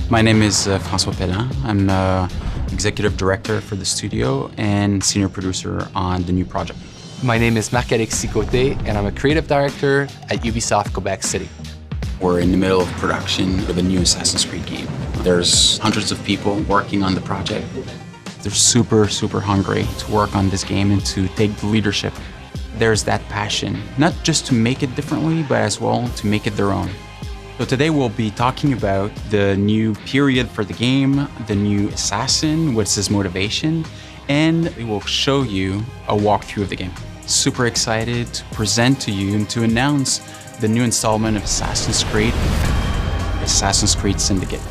My name is François Pelin. I'm executive director for the studio and senior producer on the new project. My name is Marc-Alex Sicoté, and I'm a creative director at Ubisoft Quebec City. We're in the middle of production of a new Assassin's Creed game. There's hundreds of people working on the project. They're super hungry to work on this game and to take the leadership. There's that passion, not just to make it differently, but as well to make it their own. So today we'll be talking about the new period for the game, the new assassin, what's his motivation, and we will show you a walkthrough of the game. Super excited to present to you and to announce the new installment of Assassin's Creed Syndicate.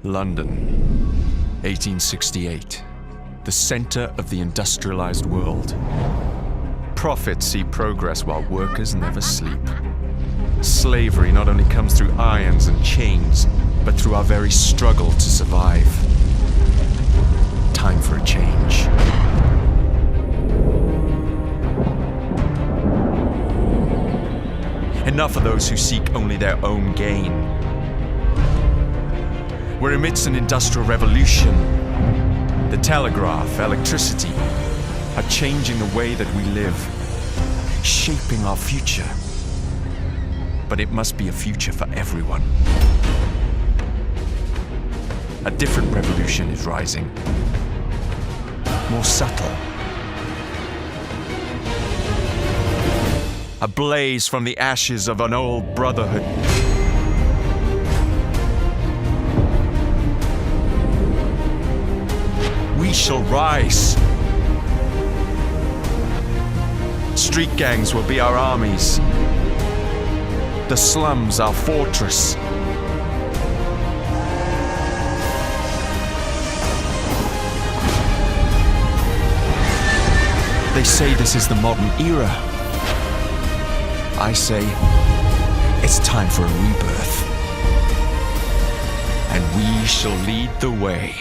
London, 1868, the center of the industrialized world. Profits see progress while workers never sleep. Slavery not only comes through irons and chains, but through our very struggle to survive. Time for a change. Enough of those who seek only their own gain. We're amidst an industrial revolution. The telegraph, electricity, are changing the way that we live, shaping our future. But it must be a future for everyone. A different revolution is rising, more subtle. A blaze from the ashes of an old brotherhood. We shall rise. Street gangs will be our armies. The slums our fortress. They say this is the modern era. I say it's time for a rebirth. And we shall lead the way.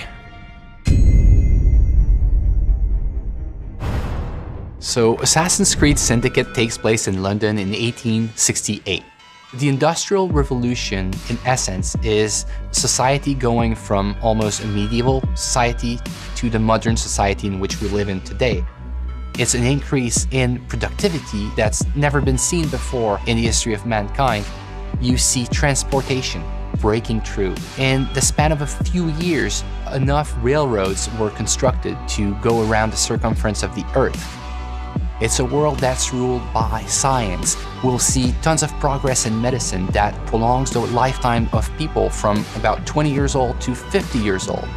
So, Assassin's Creed Syndicate takes place in London in 1868. The Industrial Revolution, in essence, is society going from almost a medieval society to the modern society in which we live in today. It's an increase in productivity that's never been seen before in the history of mankind. You see transportation breaking through. In the span of a few years, enough railroads were constructed to go around the circumference of the Earth. It's a world that's ruled by science. We'll see tons of progress in medicine that prolongs the lifetime of people from about 20 years old to 50 years old.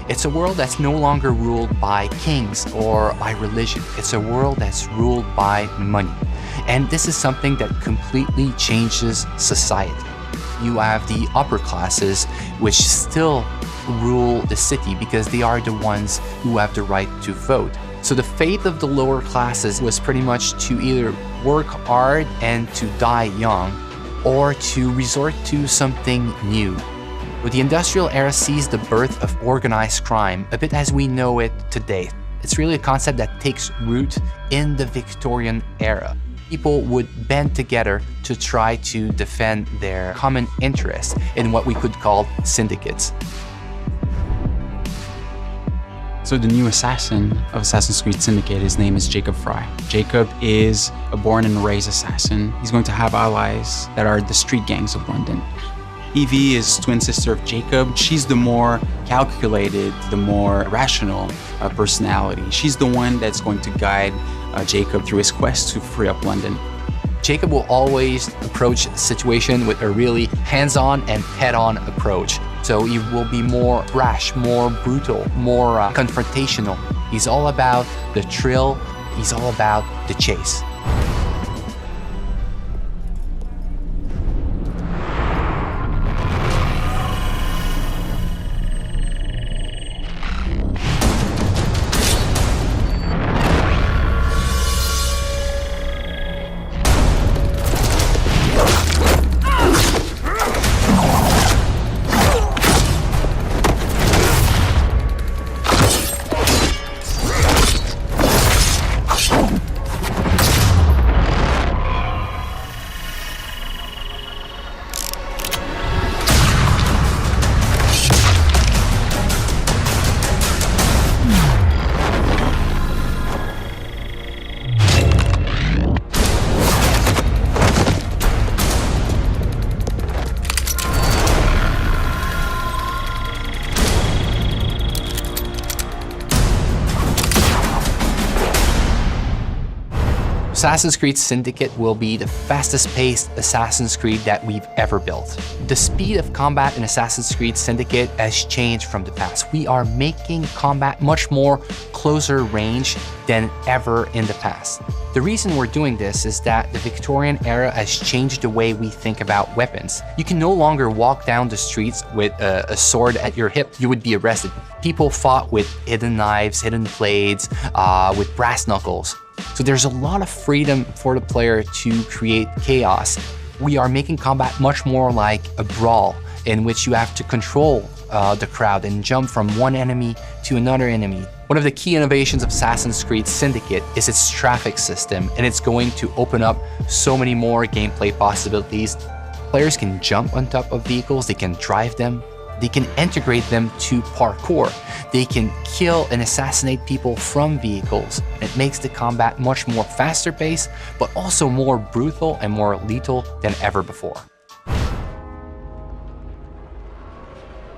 It's a world that's no longer ruled by kings or by religion. It's a world that's ruled by money. And this is something that completely changes society. You have the upper classes, which still rule the city because they are the ones who have the right to vote. So the fate of the lower classes was pretty much to either work hard and to die young, or to resort to something new. The industrial era sees the birth of organized crime, a bit as we know it today. It's really a concept that takes root in the Victorian era. People would band together to try to defend their common interests in what we could call syndicates. So the new assassin of Assassin's Creed Syndicate, his name is Джейкобе Фрае. Jacob is a born and raised assassin. He's going to have allies that are the street gangs of London. Evie is twin sister of Jacob. She's the more calculated, the more rational personality. She's the one that's going to guide Jacob through his quest to free up London. Jacob will always approach the situation with a really hands-on and head-on approach. So he will be more brash, more brutal, more confrontational. He's all about the thrill. He's all about the chase. Assassin's Creed Syndicate will be the fastest-paced Assassin's Creed that we've ever built. The speed of combat in Assassin's Creed Syndicate has changed from the past. We are making combat much more closer range than ever in the past. The reason we're doing this is that the Victorian era has changed the way we think about weapons. You can no longer walk down the streets with a sword at your hip. You would be arrested. People fought with hidden knives, hidden blades, with brass knuckles. So there's a lot of freedom for the player to create chaos. We are making combat much more like a brawl in which you have to control the crowd and jump from one enemy to another enemy. One of the key innovations of Assassin's Creed Syndicate is its traffic system, and it's going to open up so many more gameplay possibilities. Players can jump on top of vehicles, they can drive them, they can integrate them to parkour, they can kill and assassinate people from vehicles. It makes the combat much more faster paced, but also more brutal and more lethal than ever before.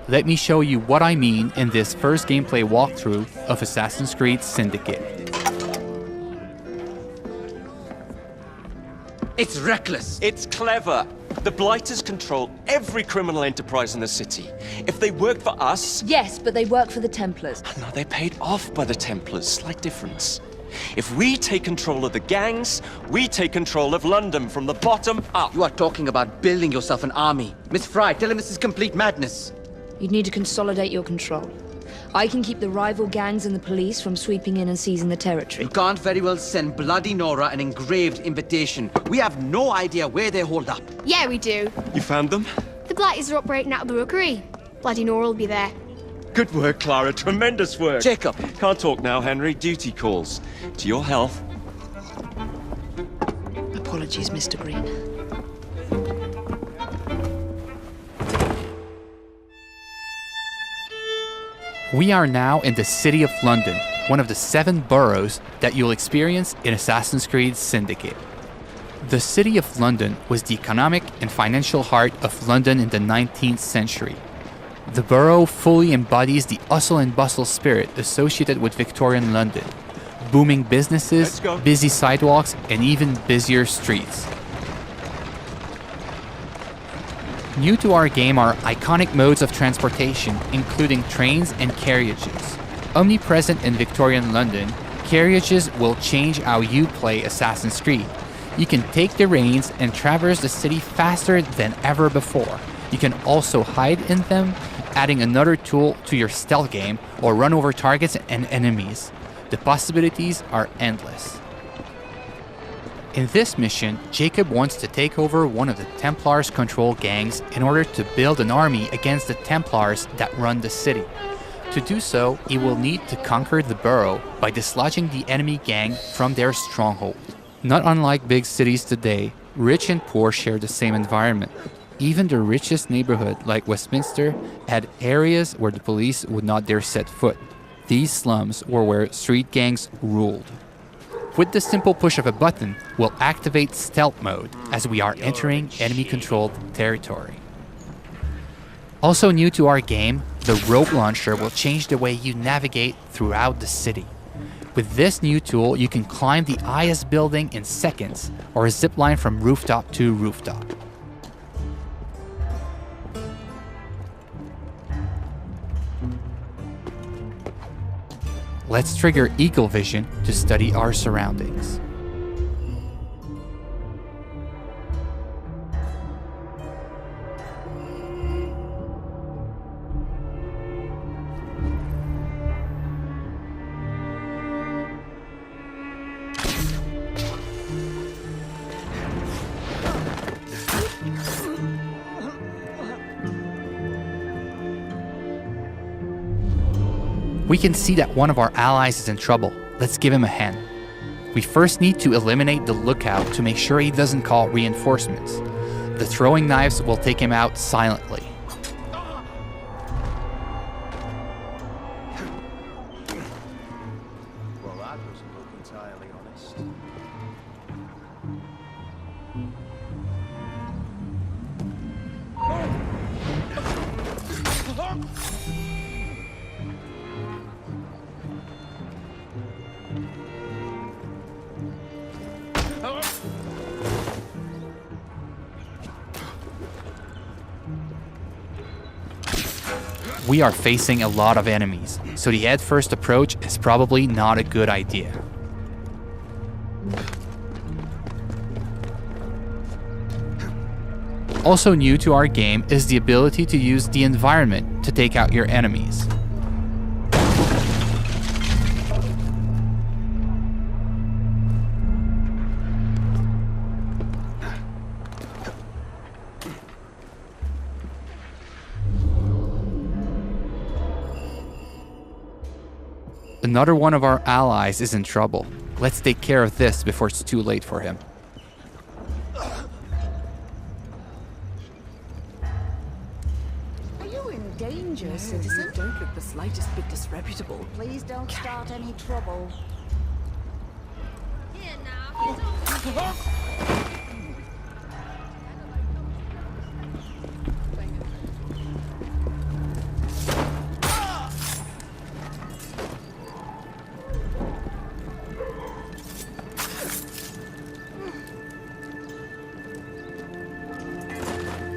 Let me show you what I mean in this first gameplay walkthrough of Assassin's Creed Syndicate. It's reckless. It's clever. The Blighters control every criminal enterprise in the city. If they worked for us... Yes, but they work for the Templars. No, they're paid off by the Templars. Slight difference. If we take control of the gangs, we take control of London from the bottom up. You are talking about building yourself an army. Miss Fry, tell him this is complete madness. You'd need to consolidate your control. I can keep the rival gangs and the police from sweeping in and seizing the territory. You can't very well send Bloody Nora an engraved invitation. We have no idea where they hold up. Yeah, we do. You found them? The Blighters are operating out of the rookery. Bloody Nora will be there. Good work, Clara. Tremendous work. Jacob. Can't talk now, Henry. Duty calls. To your health. Apologies, Mr. Green. We are now in the city of London, one of the 7 boroughs that you'll experience in Assassin's Creed Syndicate. The city of London was the economic and financial heart of London in the 19th century. The borough fully embodies the hustle and bustle spirit associated with Victorian London. Booming businesses, busy sidewalks, and even busier streets. New to our game are iconic modes of transportation, including trains and carriages. Omnipresent in Victorian London, carriages will change how you play Assassin's Creed. You can take the reins and traverse the city faster than ever before. You can also hide in them, adding another tool to your stealth game, or run over targets and enemies. The possibilities are endless. In this mission, Jacob wants to take over one of the Templars' control gangs in order to build an army against the Templars that run the city. To do so, he will need to conquer the borough by dislodging the enemy gang from their stronghold. Not unlike big cities today, rich and poor share the same environment. Even the richest neighborhood, like Westminster, had areas where the police would not dare set foot. These slums were where street gangs ruled. With the simple push of a button, we'll activate stealth mode as we are entering enemy-controlled territory. Also new to our game, the rope launcher will change the way you navigate throughout the city. With this new tool, you can climb the highest building in seconds or zipline from rooftop to rooftop. Let's trigger Eagle Vision to study our surroundings. We can see that one of our allies is in trouble. Let's give him a hand. We first need to eliminate the lookout to make sure he doesn't call reinforcements. The throwing knives will take him out silently. Well, that doesn't look entirely honest. we are facing a lot of enemies, so the head-first approach is probably not a good idea. Also new to our game is the ability to use the environment to take out your enemies. Another one of our allies is in trouble. Let's take care of this before it's too late for him. Are you in danger, citizen? Don't look the slightest bit disreputable. Please don't start any trouble. Here now.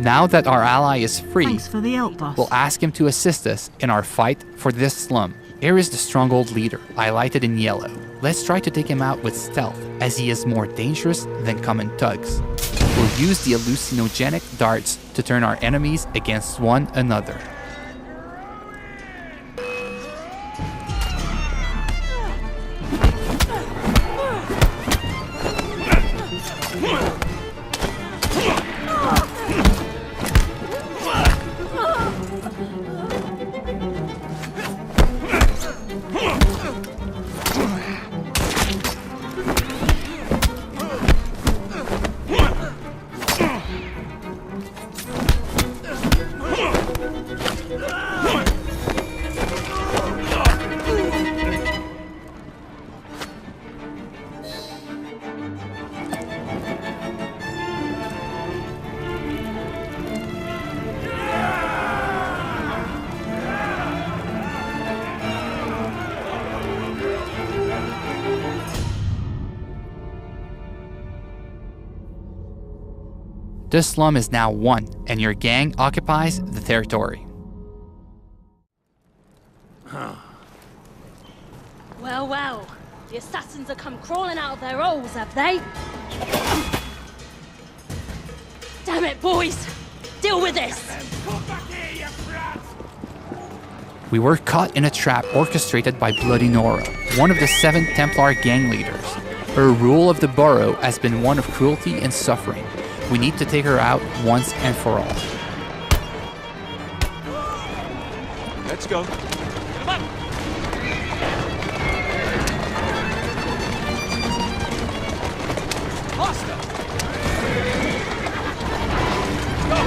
Now that our ally is free, Thanks for the help, boss. we'll ask him to assist us in our fight for this slum. Here is the stronghold leader, highlighted in yellow. Let's try to take him out with stealth, as he is more dangerous than common thugs. We'll use the hallucinogenic darts to turn our enemies against one another. This slum is now won, and your gang occupies the territory. Well, well, the assassins have come crawling out of their holes, have they? Damn it, boys! Deal with this! We were caught in a trap orchestrated by Bloody Nora, one of the 7 Templar gang leaders. Her rule of the borough has been one of cruelty and suffering. We need to take her out once and for all. Let's go. Come on. Faster. Go.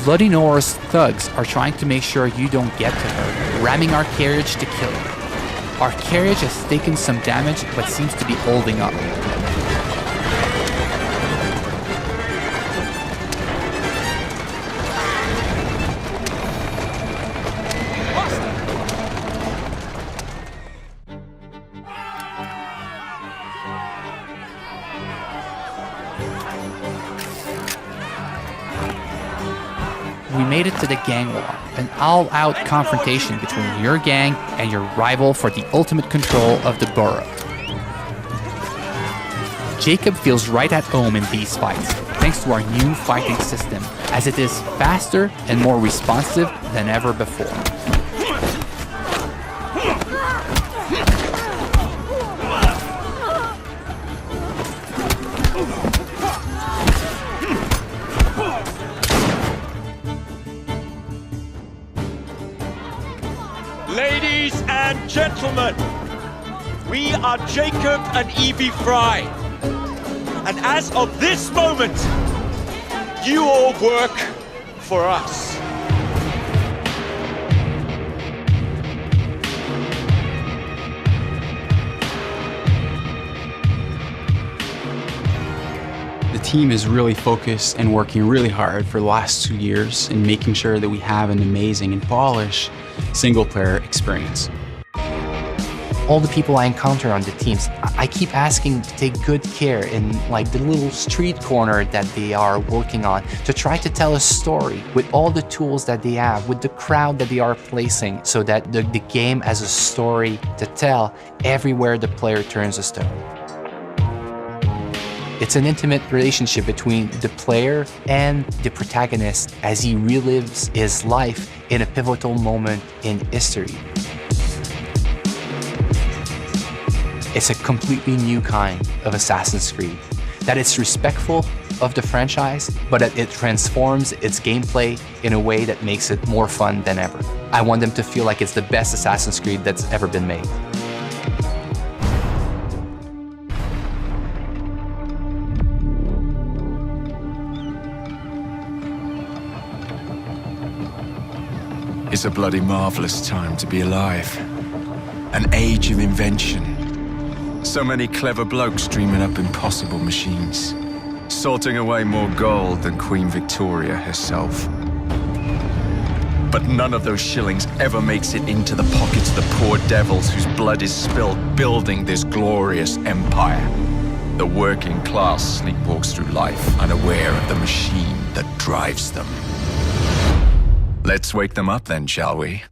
Bloody Nora's thugs are trying to make sure you don't get to her, ramming our carriage to kill her. Our carriage has taken some damage but seems to be holding up. We made it to the gang war, an all-out confrontation between your gang and your rival for the ultimate control of the borough. Jacob feels right at home in these fights, thanks to our new fighting system, as it is faster and more responsive than ever before. Ladies and gentlemen, we are Jacob and Evie Fry. And as of this moment, you all work for us. The team is really focused and working really hard for the last 2 years in making sure that we have an amazing and polished single-player experience. all the people I encounter on the teams, I keep asking to take good care in like the little street corner that they are working on, to try to tell a story with all the tools that they have, with the crowd that they are placing, so that the game has a story to tell everywhere the player turns a stone. It's an intimate relationship between the player and the protagonist as he relives his life in a pivotal moment in history. It's a completely new kind of Assassin's Creed, that it's respectful of the franchise, but that it transforms its gameplay in a way that makes it more fun than ever. I want them to feel like it's the best Assassin's Creed that's ever been made. It's a bloody marvelous time to be alive. An age of invention. So many clever blokes dreaming up impossible machines, sorting away more gold than Queen Victoria herself. But none of those shillings ever makes it into the pockets of the poor devils whose blood is spilled building this glorious empire. The working class sleepwalks through life unaware of the machine that drives them. Let's wake them up then, shall we?